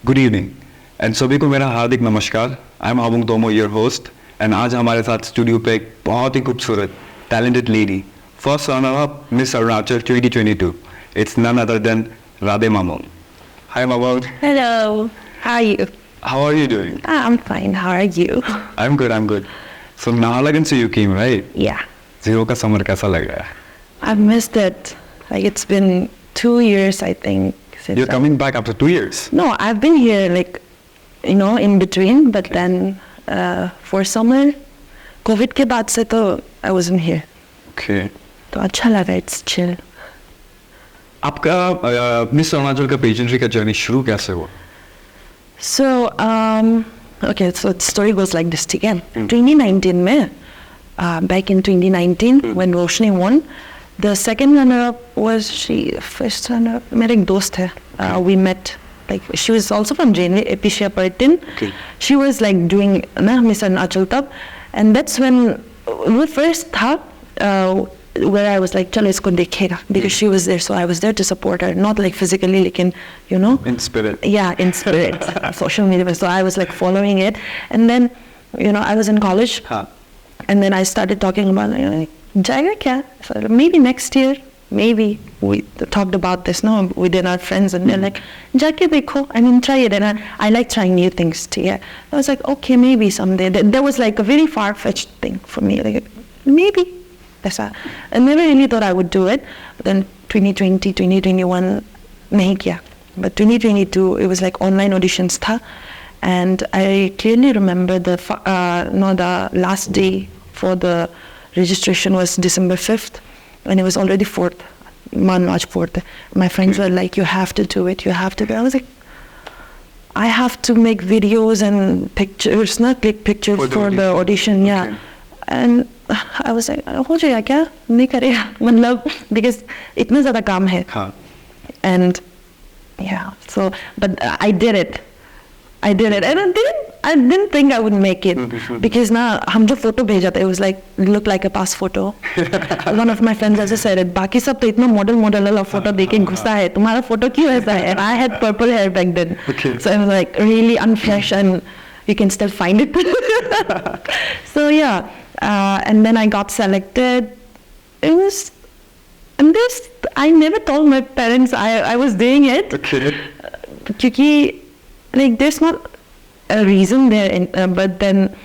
Good evening. And सभी को मेरा हार्दिक नमस्कार. I'm Habung Tomo, your host. And आज हमारे साथ स्टूडियो पे एक बहुत ही खूबसूरत, talented lady, first runner-up Miss Arunachal 2022. It's none other than Radhe Mamon. Hi Mamon. Hello, how are you? How are you doing? I'm fine, how are you? I'm good. I'm good. So Nahalagan से you came, right? Yeah, Zero का summer कैसा लग रहा है? I've missed it. Like it's been 2 years, I think. Since You're coming back after 2 years. No, I've been here like, in between, but then for summer, COVID के बाद से तो I wasn't here. Okay. तो अच्छा लगा, it's chill. आपका miss Arunachal का pageantry का जर्नी शुरू कैसे हुआ? So, okay, so the story goes like this again. 2019 में, back in 2019 when Roshni won, the second runner-up was first runner-up, मेरा एक दोस्त है. We met, like she was also from JNV, Epicia Partin. Okay. She was like doing Miss Arunachal Tab, and that's when the first था where I was like, चलो इसको देखेगा, because she was there, so I was there to support her, not like physically, लेकिन In spirit. Yeah, in spirit, social media. So I was like following it, and then I was in college, and then I started talking about like, जाएगा क्या? So maybe next year, maybe we talked about this within our friends, and they're like, जाके देखो, I mean try it, and I like trying new things too. Yeah, I was like, okay, maybe someday. There was like a very far-fetched thing for me, like maybe. I never really thought I would do it, but then 2020, 2021, nahi kiya. But 2022, it was like online auditions tha, and I clearly remember the last day for the registration was December 5th, and it was already 4th, March 4th. My friends were like, you have to do it, you have to do it. I was like, I have to make videos and pictures, click pictures for the audition, yeah. Okay. And I was like, हो जाएगा क्या? नहीं करेगा, मतलब because इतना ज़्यादा काम है. And yeah, so but I did it, and I didn't think I would make it because ना हम जो photo भेजा था, it was like looked like a pass photo. One of my friends also said it. बाकी सब तो इतना model वाला photo देके गुस्सा है. तुम्हारा photo क्यों ऐसा है? And I had purple hair back then, so I was like really unfresh, and you can still find it. So yeah. And then I got selected. It was, and this, I never told my parents I was doing it. Okay. Because, like, there's not a reason there, but then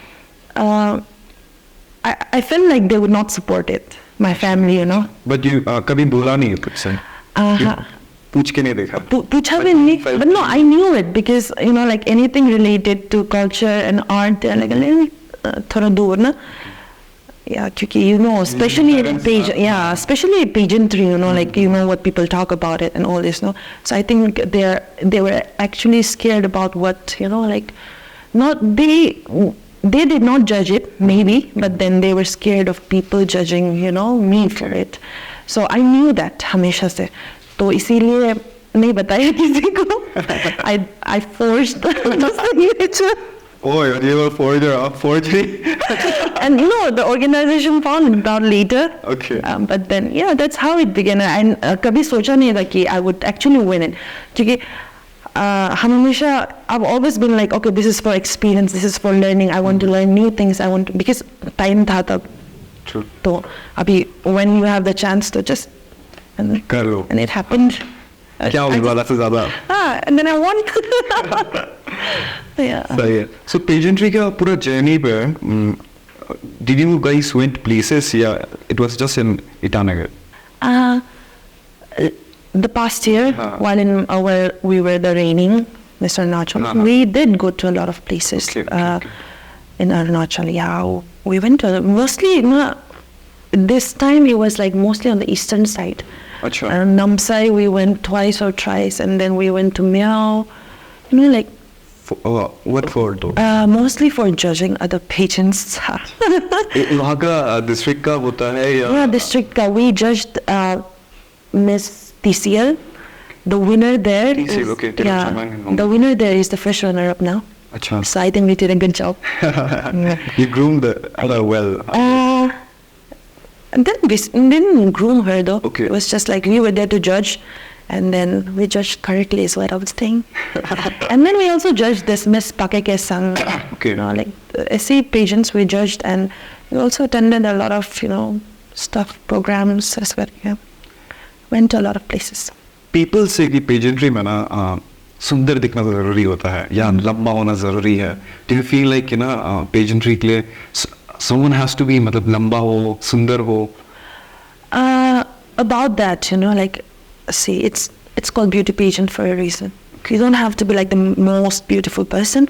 I felt like they would not support it, my family, But you, कभी बोला नहीं कुछ से? पूछ के नहीं देखा? पूछा भी नहीं, but no, I knew it because, like anything related to culture and art, they're like, थोड़ा दूर ना. Yeah, because especially especially pageantry, like what people talk about it and all this, So I think they were actually scared about what, like, they did not judge it maybe, but then they were scared of people judging, me for it. So I knew that हमेशा से, तो इसीलिए नहीं बताया किसी को. I forced the signature. Oh, you were forgery? And no, the organization found out later. Okay. But then, that's how it began. And कभी सोचा नहीं था कि I would actually win it. क्योंकि हम हमेशा, I've always been like, okay, this is for experience, this is for learning. I want to learn new things. Because time था तब. True. तो अभी when you have the chance to just कर लो. And it happened. क्या होने वाला से ज़्यादा? And then I won. Yeah. सही है. So pageantry का पूरा journey पे, did you guys went places? Yeah, it was just in Itanagar. The past year, while we were the reigning Mr. Arunachal, we did go to a lot of places. Okay. In Arunachal, yeah, we went to mostly. This time it was like mostly on the eastern side. Achha. Namsai we went twice or thrice, and then we went to Miao. Like. What for though? Mostly for judging other pageants. वहाँ का district का होता है या? Yeah, district का. We judged Miss TCL. The winner there. TCL, okay. The winner there is the first runner-up now. Achha. So I think we did a good job. You groomed her well. And then we didn't groom her though. Okay. It was just like we were there to judge, And then we judged correctly is what I was saying. And then we also judged this Miss Pakeke Sang. Okay. You know, like SC pageants we judged, and we also attended a lot of, you know, stuff, programs as well. Yeah. Went to a lot of places. People say कि pageantry में ना सुंदर दिखना ज़रूरी होता है या लंबा होना ज़रूरी है. Do you feel like you know pageantry के लिए someone has to be मतलब लंबा हो, सुंदर हो? About that, you know, like, see, it's called beauty pageant for a reason. You don't have to be like the most beautiful person,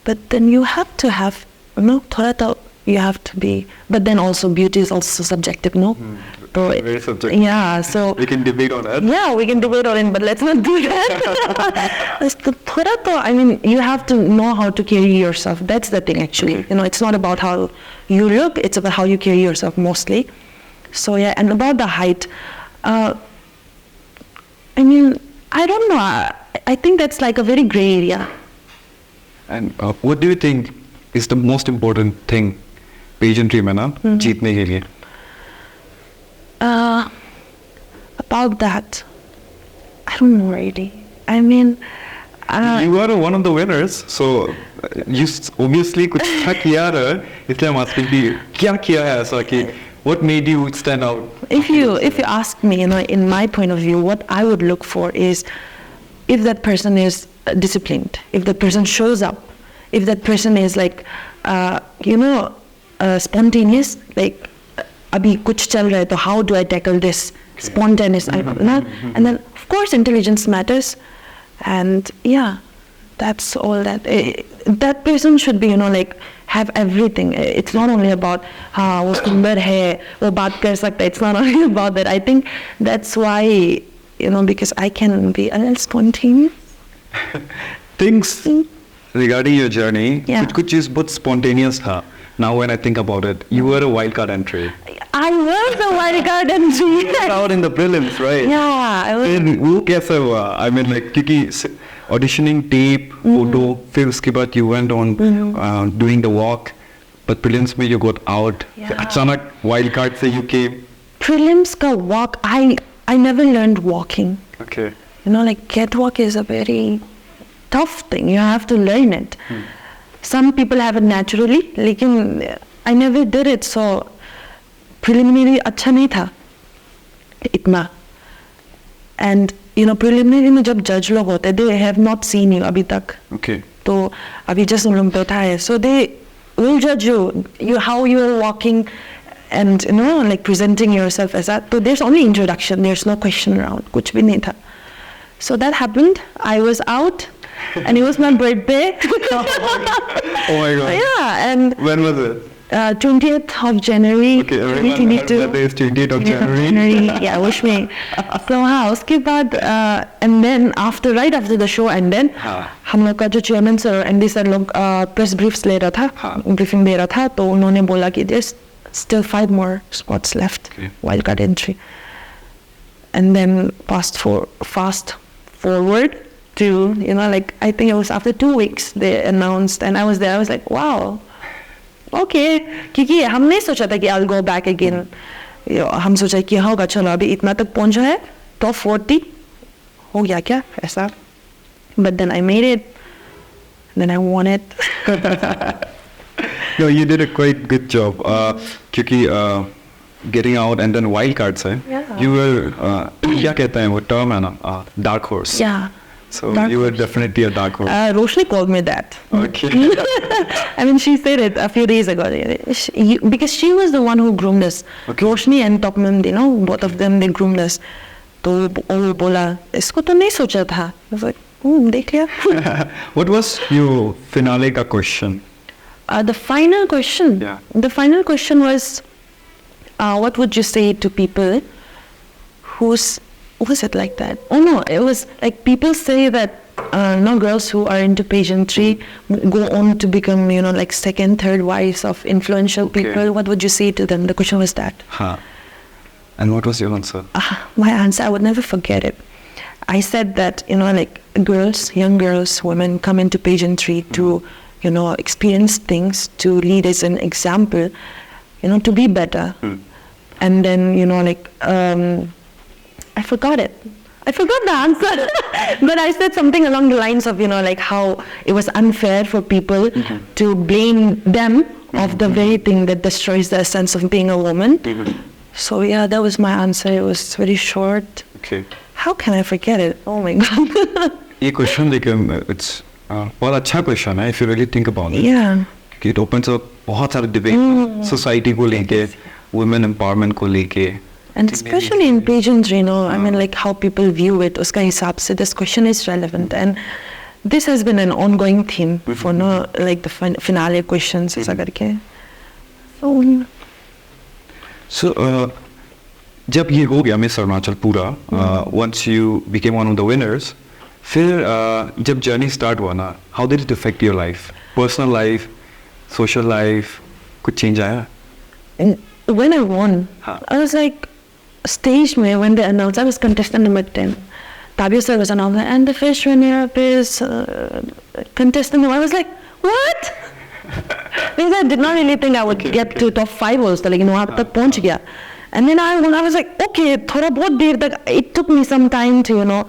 but then you have to have, you know, thoda to you have to be. But then also beauty is also subjective, no? So Very subjective. yeah, so We can debate on that. yeah, we can debate on it, but let's not do that. Thoda to, I mean, you have to know how to carry yourself. That's the thing, actually. Okay. You know, it's not about how you look; it's about how you carry yourself mostly. So yeah, and about the height, I mean, I don't know. I think that's like a very gray area. And what do you think is the most important thing pageantry में ना जीतने के लिए? About that, I don't know really. I mean, You are one of the winners, so you obviously कुछ अच्छा किया है, इसलिए I'm asking कि क्या किया है ऐसा कि what made you stand out? if you ask me, you know, in my point of view, what I would look for is if that person is disciplined, if that person shows up, if that person is like, you know, spontaneous, like abhi kuch chal raha hai, to how do I tackle this spontaneous? And then of course intelligence matters, and yeah, that's all that. That person should be, you know, like have everything. It's not only about wo sundar hai, wo baat kar sakta hai. It's not only about that. I think that's why, you know, because I can be a little spontaneous. Things regarding your journey, Yeah. कुछ चीज़ बहुत spontaneous था. Now when I think about it, you were a wildcard entry. I was a wildcard entry. Out in the prelims, right? Yeah, I was. फिर वो कैसे हुआ? I mean, like क्योंकि auditioning tape, photo, फिर उसके बाद you went on doing the walk, but prelims में you got out. Yeah. फिर अचानक wildcard से you came. Prelims ka walk, I never learned walking. Okay. You know, like catwalk is a very tough thing. You have to learn it. Some people have it naturally, लेकिन I never did it, so preliminary अच्छा नहीं था इतना. And you know, preliminary में जब judge लोग होते हैं, they have not seen you अभी तक. Okay. तो अभी just उन लोग बैठा है, so they will judge you how you are walking, and you know, like presenting yourself as that. So there's only introduction, there's no question around, कुछ भी नहीं था. So that happened. I was out, and it was my birthday. Oh my God. Yeah, and When was it? 20th of January, Okay, everyone 2022. that is 20th of January. Yeah, wish me. So हाँ, उसके बाद and then right after the show, and then हम लोग का जो chairman sir और MD sir लोग press briefs ले रहा था, briefing दे रहा था, तो उन्होंने बोला कि there's still 5 more spots left, Okay. wildcard entry. And then fast forward to, you know, like I think it was after 2 weeks they announced, and I was there. I was like, wow. Okay, क्योंकि हम नहीं सोचा था कि I'll go back again. हम सोचा कि होगा, चलो अभी इतना तक पहुंचा है, top 40 हो गया क्या ऐसा? But then I made it, then I won it. No, you did a quite good job. क्योंकि getting out and then wild cards है. Yeah. You were क्या कहते हैं वो term है ना, dark horse. Yeah. So Dark you were definitely a dark horse. Roshni called me that. Okay. I mean, she said it a few days ago. Because she was the one who groomed us. Okay. Roshni and Tomo, you know, both of them, they groomed us. तो वो बोला, इसको तो नहीं सोचा था. I was like, देख लिया. What was your finale का question? The final question. Yeah. The final question was, what would you say to people who's, was it like that? Oh no, it was like people say that no, girls who are into pageantry go on to become, you know, like second, third wives of influential Okay. people. What would you say to them? The question was that. Huh. And what was your answer? My answer, I would never forget it. I said that, you know, like girls, young girls, women come into pageantry to, you know, experience things, to lead as an example, you know, to be better. And then, you know, like, I forgot it. I forgot the answer. But I said something along the lines of, like how it was unfair for people to blame them of the very thing that destroys their sense of being a woman. So yeah, that was my answer. It was very short. Okay. How can I forget it? Oh my God. ये question लेकिन it's बहुत अच्छा question है if you really think about it. Yeah. It opens up बहुत सारे debate society को लेके, women empowerment को लेके. And especially in pageantry, I mean, like how people view it, uska hisab se this question is relevant. And this has been an ongoing theme for like the finale questions, aisa karke. So, जब ये हो गया miss Arunachal पूरा, once you became one of the winners, फिर जब journey start हुआ ना, how did it affect your life? Personal life, social life, कुछ change आया? And when I won, I was like, stage mein, when they announced, I was contestant number 10. Tabio sir was announced, and the first winner is contestant number. I was like, what? Because I did not really think I would get to top 5 also, like, वहाँ तक पहुँच गया. And then I was like, okay, थोड़ा बहुत देर तक, it took me some time to,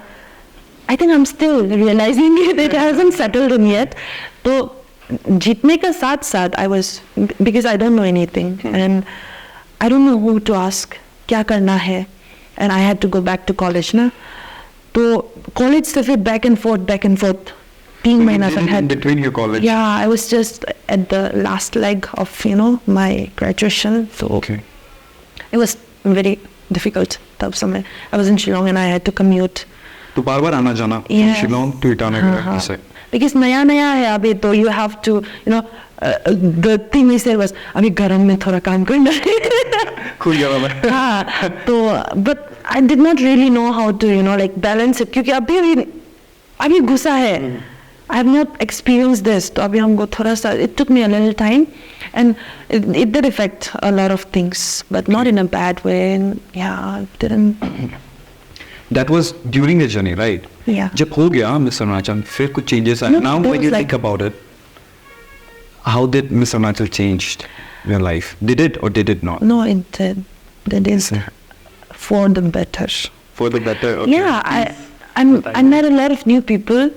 I think I'm still realizing it hasn't settled in yet. So, जीतने के साथ साथ, I was, because I don't know anything, and I don't know who to ask, क्या करना है, and I had to go back to college ना. तो college से फिर back and forth, 3 महीना तक had. Between your college? Yeah, I was just at the last leg of, my graduation. So okay. It was very difficult तब समय. I was in Shillong and I had to commute. तो बार-बार आना जाना from Shillong to Itanagar ऐसे. Because नया है अभी तो you have to, the thing we said was अभी गरम में थोड़ा काम करना है. खुल गया मैं. हाँ, तो but I did not really know how to, like balance it क्योंकि अभी गुस्सा है. I have not experienced this. तो अभी हमको थोड़ा सा, it took me a little time, and it did affect a lot of things, but not in a bad way. And yeah, it didn't. That was during the journey, right? Yeah. जब हो गया Miss Arunachal, फिर कुछ changes आए. Now when you think about it, how did Miss Arunachal changed your life? Did it or did it not? No, it did. It is for the better. For the better. Okay. Yeah, I met a lot of new people.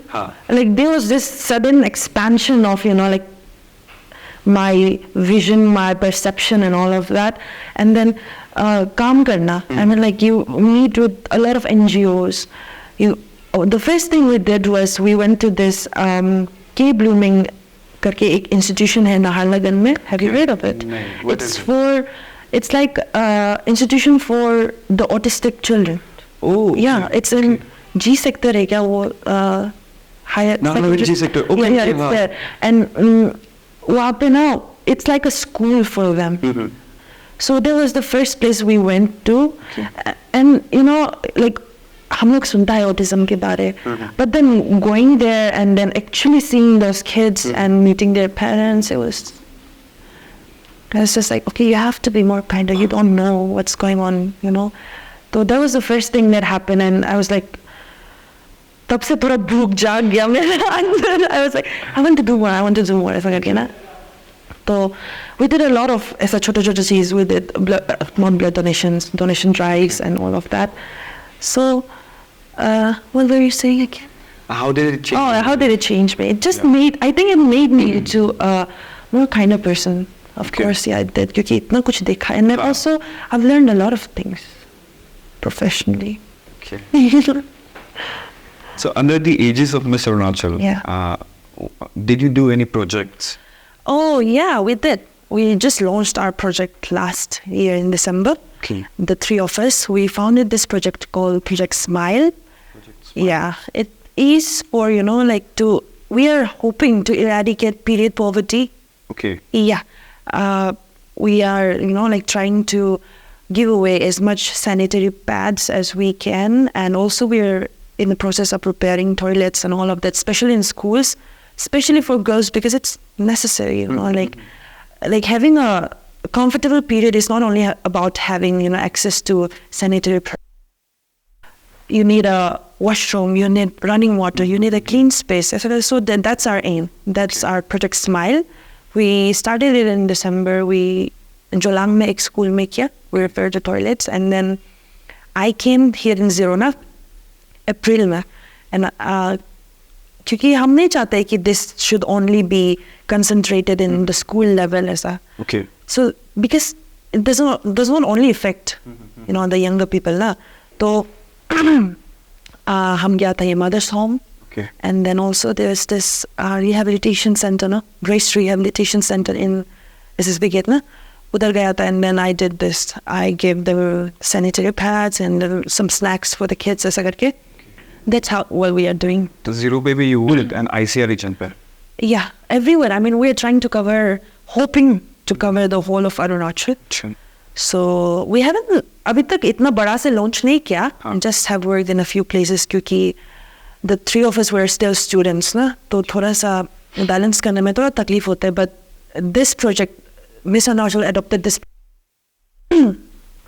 Like there was this sudden expansion of, like my vision, my perception and all of that. And then काम करना. I mean, like you meet with a lot of NGOs. The first thing we did was we went to this K Blooming करके एक institution है नाहरलगुन में. Have you heard of it? It's like institution for the autistic children. Oh. Yeah, it's in G sector है क्या वो higher. No, G sector. Okay. Yeah, it's there. And वहाँ पे ना, it's like a school for them. So that was the first place we went to, and like हम लोग सुनता है autism के बारे, but then going there and then actually seeing those kids and meeting their parents, it was just like, okay, you have to be more kinder. You don't know what's going on, So that was the first thing that happened, and I was like, तब से थोड़ा भूख जाग गया मेरे अंदर. I was like, I want to do more. ऐसा करके ना. So we did a lot of ऐसा छोटे चीज़. We did blood donations, donation drives, and all of that. So, what were you saying again? How did it change? Oh, how did it change me? It just I think it made me into a more kinder person. Of course, yeah, it did. क्योंकि इतना कुछ देखा, and then also I've learned a lot of things professionally. Okay. So under the aegis of Miss Arunachal, did you do any projects? Oh yeah, we did. We just launched our project last year in December. Okay. The 3 of us, we founded this project called Project Smile. Yeah, it is for, we are hoping to eradicate period poverty. Okay. Yeah. We are, trying to give away as much sanitary pads as we can. And also we're in the process of preparing toilets and all of that, especially in schools, especially for girls, because it's necessary, like having a comfortable period is not only about having, access to sanitary products. You need a washroom, you need running water, you need a clean space. So that's our aim. That's our Project Smile. We started it in December. We in Jolang में एक school में किया. We repaired the toilets, and then I came here in Zirona, अप्रैल में and क्योंकि हम नहीं चाहते कि this should only be concentrated in the school level ऐसा Okay. so because it doesn't only affect the younger people ना तो हम गया था ये mother's home Okay. and then also there's this rehabilitation center ना Grace Rehabilitation Center in SSB Gate ना उधर गया था and then I did this I gave them sanitary pads and some snacks for the kids ऐसा करके that's how what we are doing. तो zero पे भी you would and ICR region पे. Yeah, everywhere. I mean, we're trying to cover, hoping to cover the whole of Arunachal. अच्छा. So we haven't अभी तक इतना बड़ा से launch नहीं किया. हाँ. Just have worked in a few places क्योंकि the three of us were still students ना तो थोड़ा सा balance करने में थोड़ा तकलीफ होता है. But this project, Miss Arunachal adopted this,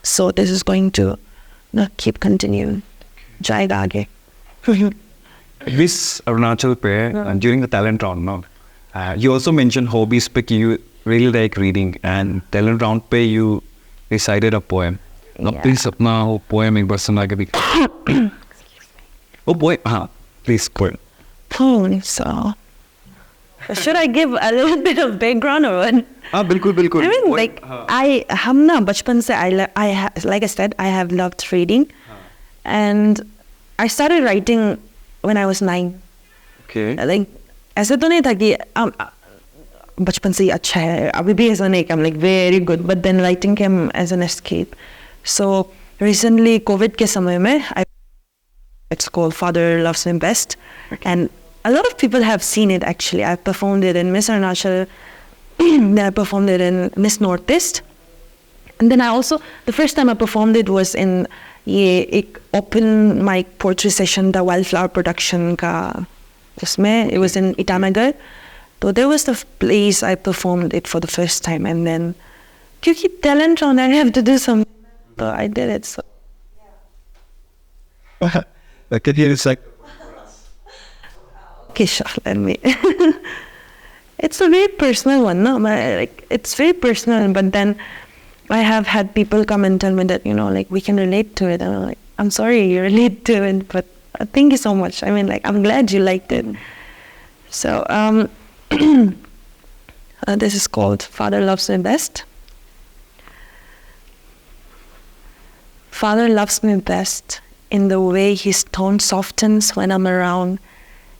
so this is going to keep continuing. जाएगा आगे. Miss Arunachal पे during the talent round no, you also mentioned hobbies पे कि you really like reading and talent round पे you recited a poem. Now Yeah. please अपना वो poem एक बार सुना के दिखा. Oh boy, हाँ please poem. So should I give a little bit of background or what? हाँ बिल्कुल बिल्कुल. I mean, Poem, like, हाँ. हम ना बचपन से like I said, I have loved reading, and I started writing when I was 9. Okay. Like, ऐसे तो नहीं था कि बचपन से ही अच्छा है, अभी भी ऐसा नहीं कि I'm like very good, but then writing came as an escape. So recently, COVID के समय में, it's called Father Loves Me Best, and a lot of people have seen it actually. I performed it in Miss Arunachal, then I performed it in Miss Northeast, and then I also, the first time I performed it was in ये एक open mic poetry session था Wildflower Production का उसमें, it was in Itanagar. So there was the place I performed it for the first time, and then क्योंकि talent round I have to do something, so I did it. So Like it's like okay, sure, let me. It's a very personal one, no? Like it's very personal, but then I have had people come and tell me that like we can relate to it, and I'm like, I'm sorry you relate to it, but thank you so much. I mean, like I'm glad you liked it. So this is called Father Loves Me Best. Father loves me best in the way his tone softens when I'm around,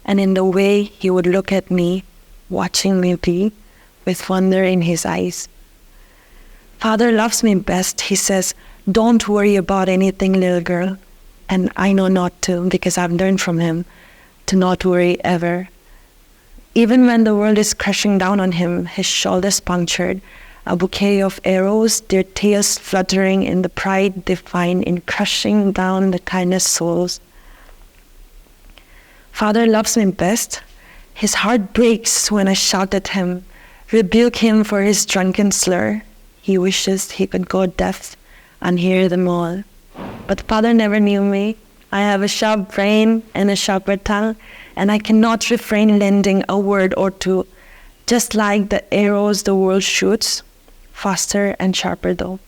and in the way he would look at me, watching me be, with wonder in his eyes. Father loves me best, he says, don't worry about anything, little girl. And I know not to, because I've learned from him to not worry ever. Even when the world is crashing down on him, his shoulders punctured, a bouquet of arrows, their tails fluttering in the pride they find in crushing down the kindest souls. Father loves me best. His heart breaks when I shout at him, rebuke him for his drunken slur. He wishes he could go deaf and hear them all. But Father never knew me. I have a sharp brain and a sharper tongue, and I cannot refrain lending a word or two, just like the arrows the world shoots, faster and sharper though.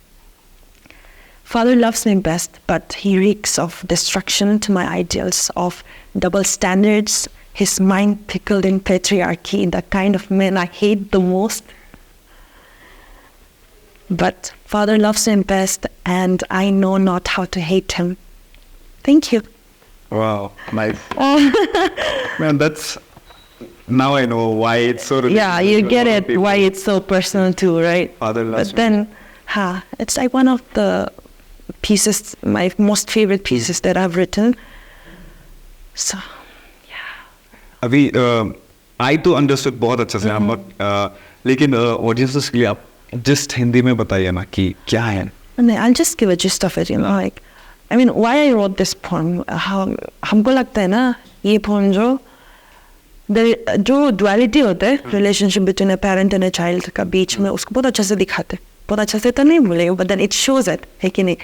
Father loves me best, but he reeks of destruction to my ideals, of double standards, his mind pickled in patriarchy, the kind of men I hate the most. But Father loves him best, and I know not how to hate him. Thank you. wow, nice. Man, that's now I know why it's so. Yeah, you get it, why it's so personal too, right? Father loves But then, it's like one of the pieces, my most favorite pieces that I've written. So, अभी I तो understood बहुत अच्छे से I'm not लेकिन audiences के लिए आप just Hindi में बताइए ना कि क्या है. and then I'll just give a gist of it, like, I mean, why I wrote this poem, हमको लगता है ना, ये poem जो duality होता है, relationship between a parent and a child का बीच में, उसको बहुत अच्छे से दिखाते हैं. बहुत अच्छे से तो नहीं बोलेगा, but then it shows it, है कि नहीं,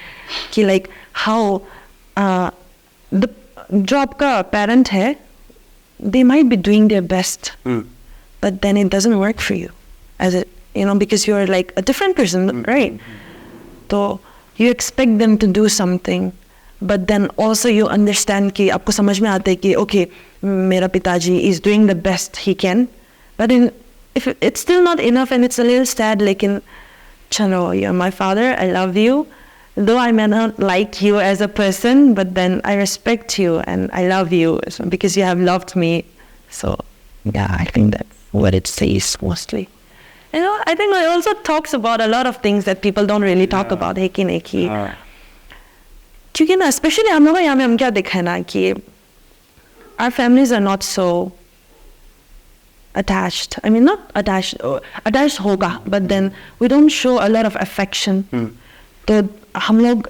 कि like how जो आपका parent है, they might be doing their best, but then it doesn't work for you, as it, because you're like a different person, right? So you expect them to do something, but then also you understand कि आपको समझ में आता है कि okay, मेरा पिताजी is doing the best he can, but if it's still not enough and it's a little sad, लेकिन चलो, you're my father, I love you, though I may not like you as a person, but then I respect you and I love you because you have loved me. So yeah, I think that's what it says mostly. You know, I think it also talks about a lot of things that people don't really talk about. है कि नहीं कि क्योंकि ना especially हम लोग यहाँ में हम क्या देखा है ना कि our families are not so attached. I mean, not attached. Attached होगा, but then we don't show a lot of affection. तो हम लोग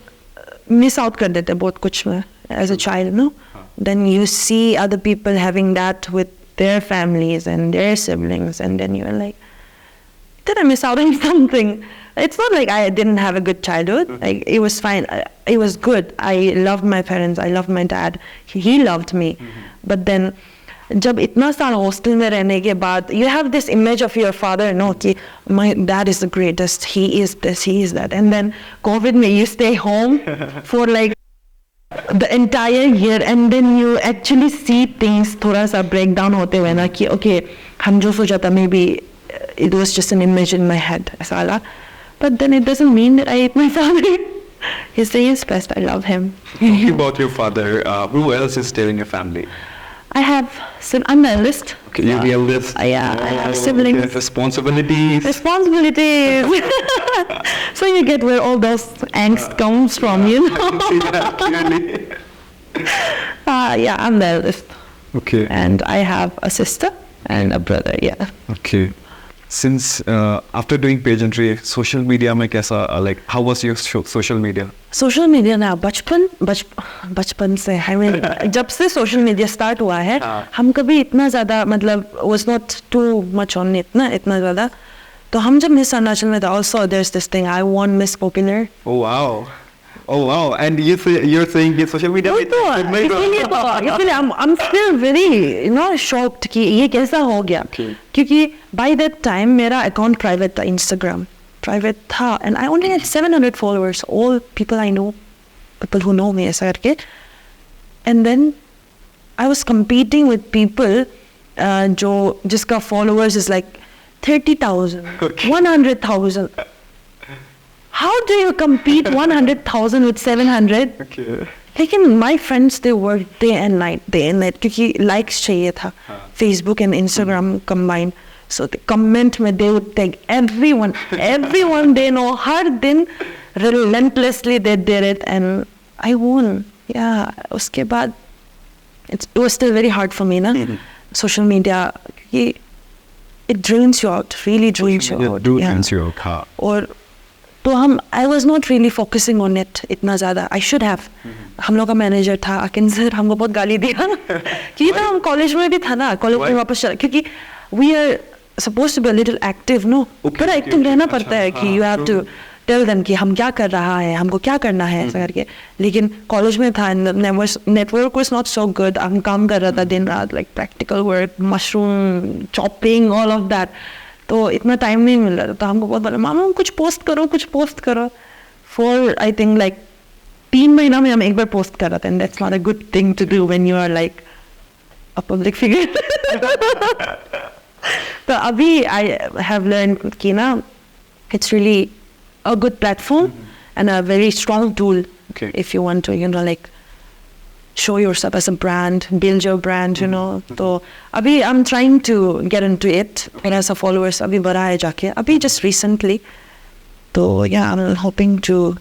miss out कर देते बहुत कुछ में as a child, no? Then you see other people having that with their families and their siblings, and then you're like, did I miss out on something? It's not like I didn't have a good childhood. Like, it was fine. It was good. I loved my parents. I loved my dad. He loved me. But then, जब इतना साल hostel में रहने के बाद, you have this image of your father, no, कि my dad is the greatest. He is this. He is that. And then COVID में you stay home for like the entire year, and then you actually see things थोड़ा सा breakdown होते हुए ना कि okay, हम जो सोचा था maybe it was just an image in my head, ऐसा वाला. But then it doesn't mean that I hate my father. He's the best. I love him. Talking about your father, who else is still in your family? I have, I'm the eldest. Okay, you're the eldest. Yeah, I have siblings. Okay, responsibilities. Responsibilities. So you get where all those angst comes from, you know. I can see that clearly. Yeah, I'm the eldest. Okay. And I have a sister and a brother, yeah. Okay. Since after doing pageantry, social media में कैसा, like, how was your social media? Social media ना बचपन से, I mean, जब से social media start हुआ है, हम कभी इतना ज़्यादा मतलब was not too much on it ना, इतना ज़्यादा. तो हम जब Miss Arunachal में था, also there's this thing, I won Miss Popular. Oh wow. Oh wow. And you're saying that social media में इसलिए I'm still very, you know, shocked कि ये कैसा हो गया. क्योंकि by that time मेरा account private था, Instagram private था, and I only had 700 followers, all people I know, people who know me ऐसा करके. And then I was competing with people जिसका followers is like 30,000, 100,000. How do you compete 100,000 with 700? Okay. लेकिन my friends, they work day and night, क्योंकि likes चाहिए था, Facebook and Instagram combined. So the comment में they would take everyone they know, हर दिन relentlessly they did it, and I won. Yeah, उसके बाद it was still very hard for me ना, social media, क्योंकि it drains you out, really drains you out. Drains you out. और तो I was not really focusing on it इतना ज़्यादा. I should have. हम लोग का मैनेजर था अकिन सर, हमको बहुत गाली दिया क्योंकि तो हम कॉलेज में भी था ना, कॉलेज में वापस चला, क्योंकि we are supposed to be a little active, no? पर एक्टिव रहना पड़ता है कि you have to tell them कि हम क्या कर रहा है, हमको क्या करना है ऐसा करके. लेकिन कॉलेज में था, network was not so good. हम काम कर रहा था दिन रात, like practical work, mushroom chopping, all of that. तो इतना टाइम नहीं मिल रहा था, तो हमको बहुत बोला मामा कुछ पोस्ट करो. For I think like 3 महीना में हम एक बार पोस्ट कर रहे थे, and that's not a good thing to do when you are like a public figure. तो अभी I have learned कि ना, it's really a good platform and a very strong tool if you want to, you know, like show yourself as a brand, build your brand, you know. So abhi I'm trying to get into it, and as a followers abhi बढ़ा है जाके, abhi just recently. So yeah, I'm hoping to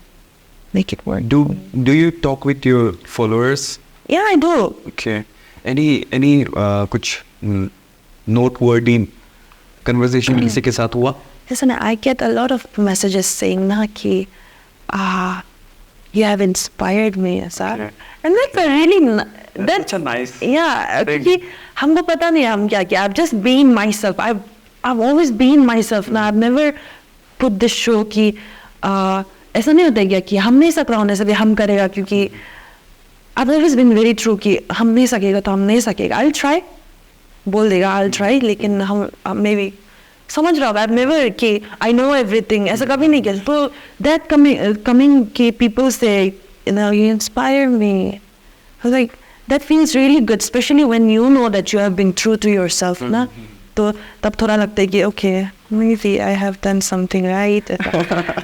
make it work. Do you talk with your followers? Yeah, I do. Okay. Any कुछ noteworthy conversation किसी के साथ हुआ? Listen, I get a lot of messages saying ना कि you have inspired me, sir. And that's a really, that's a nice yeah, thing. क्योंकि हमको पता नहीं हम क्या किया. I've just been myself. I've always been myself. Now I've never put this show कि ऐसा नहीं होता क्या कि हम नहीं सक रहा होने से भी हम करेगा, क्योंकि I've always been very true कि हम नहीं सकेगा तो हम नहीं सकेगा. I'll try, बोल देगा I'll try, लेकिन हम maybe समझ रहा हूँ. I've never कि I know everything, ऐसा कभी नहीं किया. So that coming कि people say you inspire me. I was like, that feels really good, especially when you know that you have been true to yourself, na? तो तब थोड़ा लगता है कि okay, maybe I have done something right.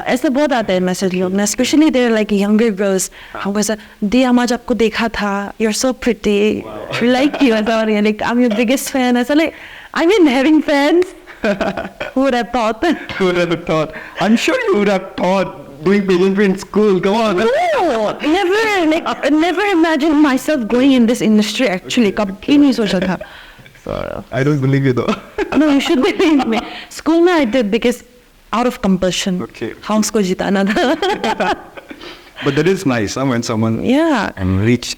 ऐसे बहुत आते हैं मैसेज लोग ना, especially they're like younger girls. हम कैसा दी हम आज आपको देखा था, you're so pretty, we like you, ऐसा और like I'm your biggest fan. ऐसा like I mean having fans. Who would have thought? Who would have thought? I'm sure you would have thought doing pageantry in school. Come on. No, never. Like never imagined myself going in this industry. Actually, कभी नहीं सोचा था. So, I don't believe you though. no, you should believe me. School में I did because out of compulsion. Okay. House को जिताना था. But that is nice, huh, when someone and reach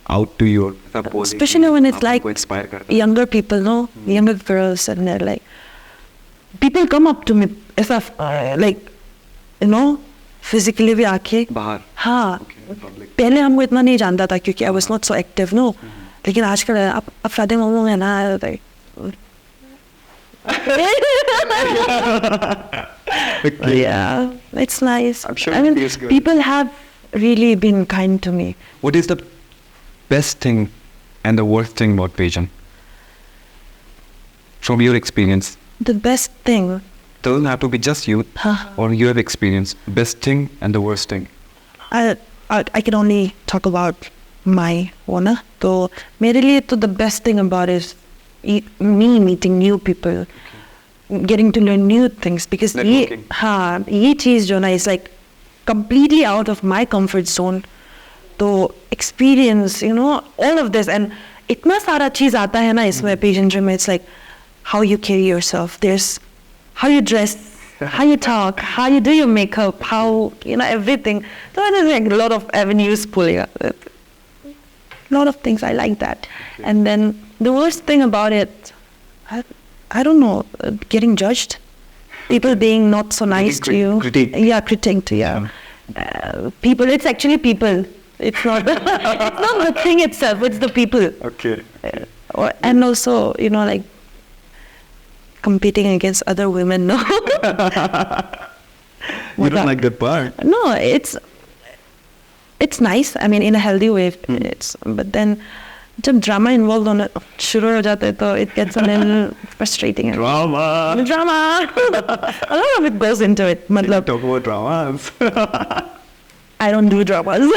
out to you. Especially when it's like inspire करता है. younger people, no, younger girls, and they're like, people come up to me as if, like, you know, physically भी आके. बाहर. हाँ. Okay, public. पहले हमको इतना नहीं जानता था क्योंकि I was not so active, no. लेकिन आजकल अब शादी मामलों में ना yeah, it's nice. I'm sure I it mean, feels good. people have really been kind to me. What is the best thing and the worst thing about pageant? From your experience. The best thing. Doesn't have to be just you or you have experience. Best thing and the worst thing. I can only talk about my one. So, मेरे लिए तो the best thing about is me meeting new people, getting to learn new things because ये चीज़ जो ना is like completely out of my comfort zone. तो experience, you know, all of this and इतना सारा चीज़ आता है ना इसमें pageantry में. It's like how you carry yourself. There's how you dress, how you talk, how you do your makeup, how, you know, everything. So there's like a lot of avenues pulling up. A lot of things, I like that. And then the worst thing about it, I don't know, getting judged. People being not so nice to you. Critique. Yeah, critique to you. People, it's actually people. It's not, it's not the thing itself, it's the people. Okay. And also, you know, like, competing against other women, no. You don't like that part? No, it's nice. I mean, in a healthy way. But then, जब drama involved होना शुरू हो जाता है, तो it gets a little frustrating. Drama. A lot of it goes into it. मतलब, Talk about dramas. I don't do dramas.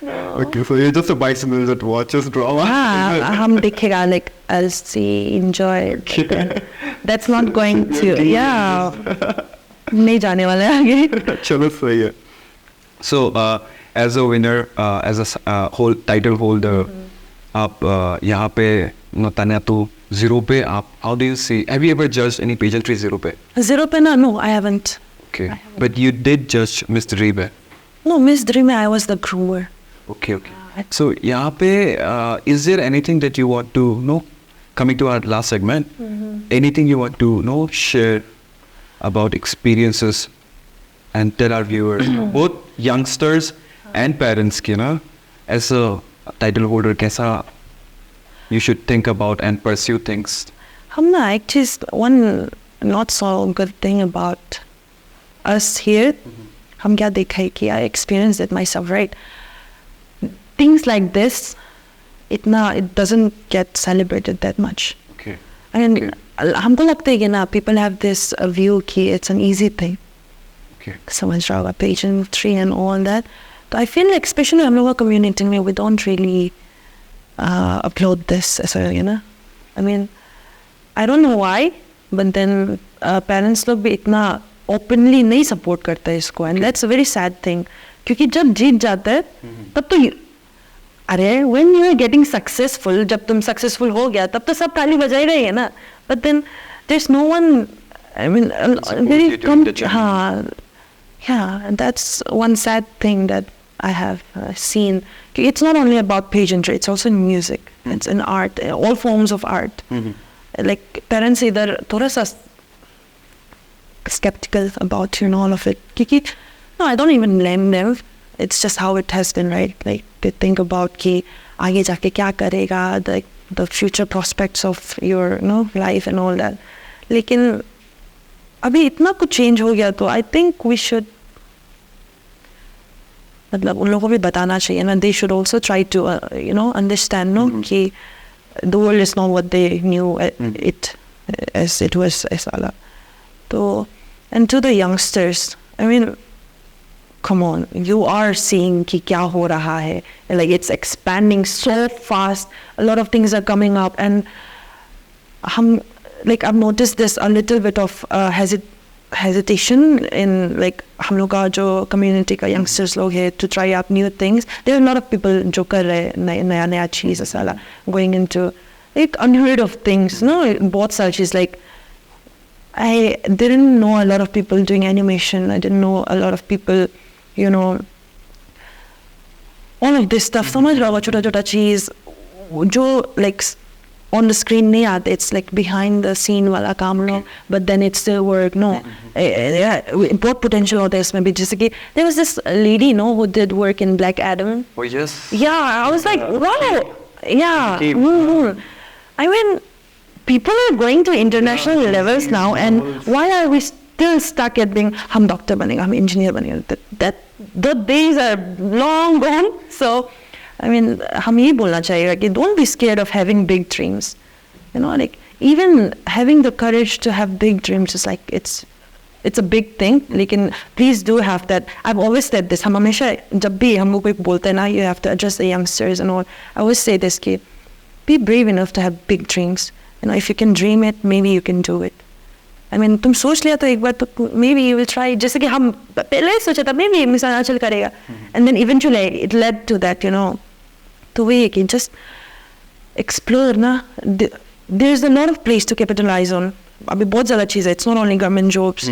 Okay, so you're just a bicycle that watches drama. हम देखेगा, like, I'll see, enjoy. That's not going to, नहीं जाने वाले आगे. चलो सही है. So, as a winner, as a whole title holder, आप यहाँ पे नतान्या तो zero पे आप, how do you see? Have you ever judged any pageantry zero पे? Zero पे ना, no, I haven't. Okay, but you did judge Miss Dream. No, Miss Dream, I was the groomer. Okay. So, यहाँ पे, is there anything that you want to know? Coming to our last segment, anything you want to know, share about experiences and tell our viewers, both youngsters and parents, you know, as a title holder, कैसा you should think about and pursue things? हम ना, actually, one not so good thing about us here, हम क्या देखा है कि I experienced it myself, right? Things like this, it doesn't get celebrated that much. Okay. I mean, हमको लगता है कि ना, people have this view कि it's an easy thing. Okay. Someone's wrong about pageantry and all that. So I feel like, especially हम लोगों community में, we don't really upload this as a, you know. I mean, I don't know why, but then parents लोग भी इतना openly नहीं support करते हैं इसको, and that's a very sad thing. क्योंकि जब जीत जाते हैं, तब तो अरे when you are getting successful, जब तुम successful हो गया, तब तो सब ताली बजाएगा ही है ना. But then there's no one, I mean, very and that's one sad thing that I have seen. It's not only about pageantry, it's also in music, it's in art, all forms of art. Like parents इधर थोड़ा सा skeptical about, you know, all of it. क्योंकि no, I don't even blame them. It's just how it has been, right? Like they think about कि आगे जाके क्या करेगा, the future prospects of your, you know, life and all that. लेकिन अभी इतना कुछ change हो गया, तो I think we should मतलब उन लोगों को भी बताना चाहिए ना. They should also try to understand कि the world is not what they knew it as it was as Allah. So, and to the youngsters, I mean, come on, you are seeing कि क्या हो रहा है. Like it's expanding so fast. A lot of things are coming up, and I've noticed this a little bit of hesitation in like हम लोग का जो community का youngsters लोग है to try out new things. There are a lot of people जो कर रहे नया चीज़ ऐसा going into like unheard of things. बहुत सारी चीज़ like I didn't know a lot of people doing animation. I didn't know a lot of people, all of this stuff. समझ रहा होगा छोटा चीज़ जो like on the screen नहीं आते. It's like behind the scene वाला काम लोग, but then it still work. बहुत potential होता है इसमें भी. जैसे कि there was this lady, who did work in Black Adam. Oh yes. Yeah, I was like, wow. Yeah. I mean, people are going to international levels now, and why are we still stuck at being हम doctor बनेगा, हम engineer बनेगा? That the days are long gone. So, I mean, हम ये बोलना चाहिए कि don't be scared of having big dreams. Like even having the courage to have big dreams is like it's a big thing. लेकिन please do have that. I've always said this. हम हमेशा जब भी हमको कोई बोलते हैं ना, you have to address the youngsters and all. I always say this कि be brave enough to have big dreams. If you can dream it, maybe you can do it. I mean, तुम सोच लिया तो एक बार तो maybe you will try. जैसे कि हम पहले सोचा था maybe मिस अरुणाचल करेगा, and then eventually it led to that. तो वही है कि just explore ना. There's a lot of place to capitalize on. अभी बहुत ज़्यादा चीज़ है. It's not only government jobs.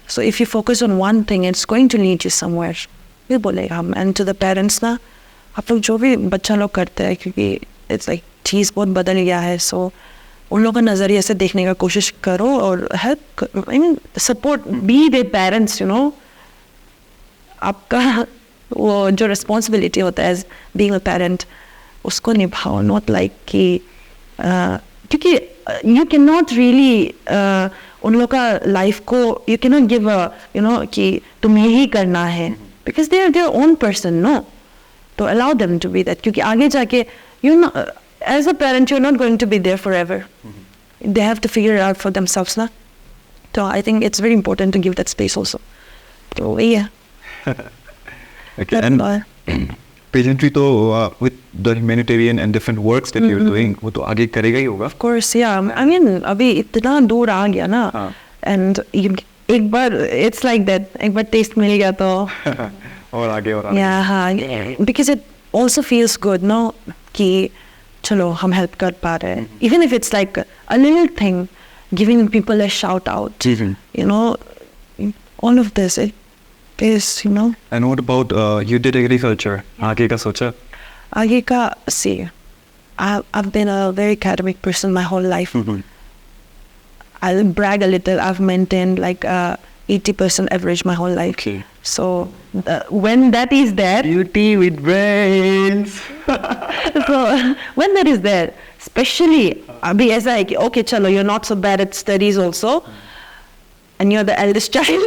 So if you focus on one thing, it's going to lead you somewhere. ये बोलेगा हम. And to the parents ना, आप लोग जो भी बच्चा लोग करते हैं, क्योंकि it's like चीज़ बहुत बदल गया है. So उन लोगों का नज़रिए से देखने का कोशिश करो और help. I mean, support. Be their parents. आपका वो जो responsibility होता है as being a parent, उसको निभाओ. Not like कि क्योंकि you cannot really उन लोगों का life को you cannot give a कि तुम यही करना है, because they are their own person. No, तो allow them to be that. क्योंकि आगे जाके as a parent you're not going to be there forever. They have to figure it out for themselves ना. So I think it's very important to give that space also. So yeah. Okay, and pageantry तो with the humanitarian and different works that you're doing, वो तो आगे करेगा ही होगा. Of course, yeah. I mean, अभी इतना दूर आ गया ना, and एक बार it's like that. एक बार taste मिल गया तो और आगे. Yeah, because it also feels good, no, कि चलो हम help कर पा रहे हैं. Even if it's like a little thing, giving people a shout out, all of this, it is, And what about you did agriculture? आगे का सोचा? आगे का, see, I've been a very academic person my whole life. I'll brag a little. I've maintained like 80% average my whole life. Okay. So when that is there, Beauty with brains. so when that is there, especially abhi aisa hai ki okay chalo, you're not so bad at studies also, and you're the eldest child.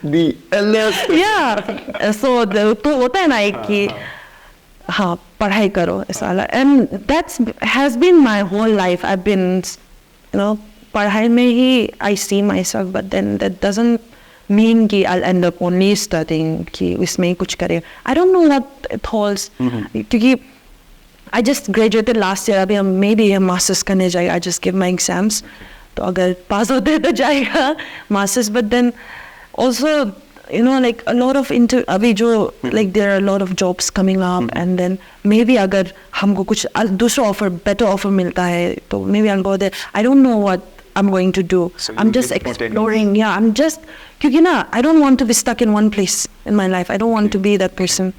The eldest. Yeah. So तो होता है ना एक कि हाँ पढ़ाई करो ऐसा, and that's has been my whole life. I've been पढ़ाई में ही I see myself, but then that doesn't mean कि I'll end up only studying कि इसमें ही कुछ करें. I don't know what it holds. क्योंकि I just graduated last year. अभी हम maybe हम masters करने जाएगा. I just give my exams. तो अगर पास होते तो जाएगा masters. But then also like a lot of अभी जो like there are a lot of jobs coming up, and then maybe अगर हमको कुछ दूसरा offer, better offer मिलता है तो maybe I'll go there. I don't know what I'm going to do. So I'm just exploring. Yeah, I'm just क्योंकि ना I don't want to be stuck in one place in my life. I don't want to be that person.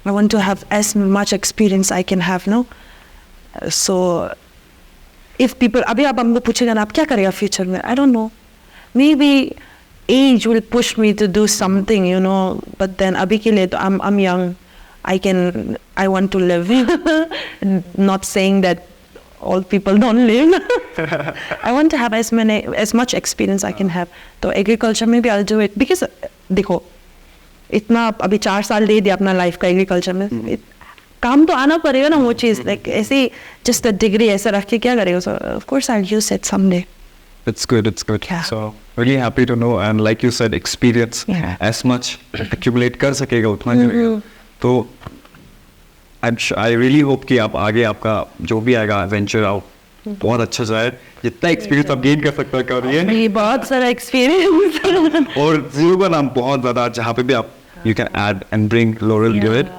I want to have as much experience I can have. No, so if people अभी आप हमको पूछेगा ना आप क्या करेगा future में, I don't know. Maybe age will push me to do something, but then abhi ke liye to I'm young. I want to live. Not saying that all people don't live. I want to have as much experience I can have. So agriculture, maybe I'll do it. Because, dekho, इतना अभी 4 साल दे दिया अपना life का agriculture में, काम तो आना पड़ेगा ना वो चीज़, लाइक ऐसे जस्ट अ डिग्री ऐसा रख के क्या करेगा. सो of course I use it someday. It's good. Yeah. So really happy to know, and like you said, experience as much accumulate कर सकेगा उतना करेगा. तो I really hope कि आप आगे आपका जो भी आएगा venture out बहुत अच्छा जाए. जितना experience आप gain कर सकते हो करिए. ये बहुत सारा एक्सपीरियंस. और जीरो का नाम बहुत ज़्यादा जहाँ पे भी आप you can add and bring laurel to it.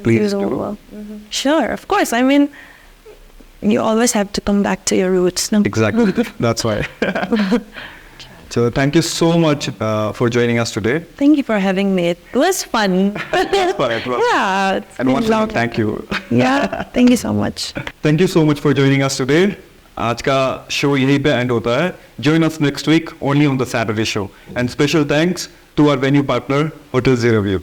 Please do. Sure, of course. I mean, you always have to come back to your roots. No? Exactly. That's why. So thank you so much for joining us today. Thank you for having me. It was fun. Fun, it was. Yeah. It's And been once long. again, thank you. Yeah. Thank you so much. Thank you so much for joining us today. आज का show यहीं पे and होता है. Join us next week only on the Saturday show. And special thanks to our venue partner, Hotel Zero View.